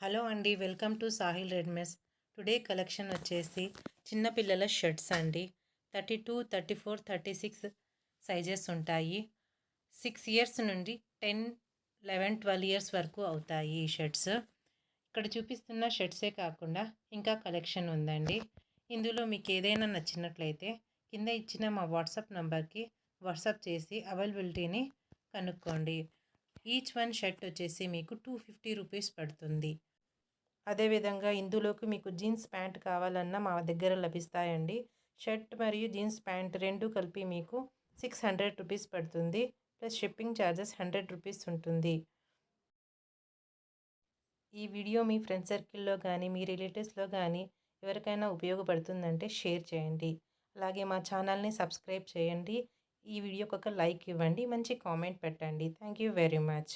Hello అండి, welcome to Sahil readymades. Today collection వచ్చేసి చిన్నపిల్లల షర్ట్స్ అండి. 32, 34, 36 సైజెస్ ఉంటాయి. 6 ఇయర్స్ నుండి 10, 11, 12 ఇయర్స్ వరకు అవుతాయి ఈ షర్ట్స్. ఇక్కడ చూపిస్తున్న షర్ట్సే కాకుండా ఇంకా కలెక్షన్ ఉందండి. ఇందులో మీకు ఏదైనా నచ్చినట్లయితే కింద ఇచ్చిన మా వాట్సాప్ నంబర్కి వాట్సాప్ చేసి అవైలబిలిటీని కనుక్కోండి. ఈచ్ వన్ షర్ట్ వచ్చేసి మీకు 250 రూపీస్ పడుతుంది. అదేవిధంగా ఇందులోకి మీకు జీన్స్ ప్యాంట్ కావాలన్నా మా దగ్గర లభిస్తాయండి. షర్ట్ మరియు జీన్స్ ప్యాంట్ రెండు కలిపి మీకు 600 రూపీస్ పడుతుంది. ప్లస్ షిప్పింగ్ ఛార్జెస్ 100 రూపీస్ ఉంటుంది. ఈ వీడియో మీ ఫ్రెండ్ సర్కిల్లో కానీ మీ రిలేటివ్స్లో కానీ ఎవరికైనా ఉపయోగపడుతుందంటే షేర్ చేయండి. అలాగే మా ఛానల్ని సబ్స్క్రైబ్ చేయండి. ఈ వీడియోకి ఒక లైక్ ఇవ్వండి, మంచి కామెంట్ పెట్టండి. Thank you very much.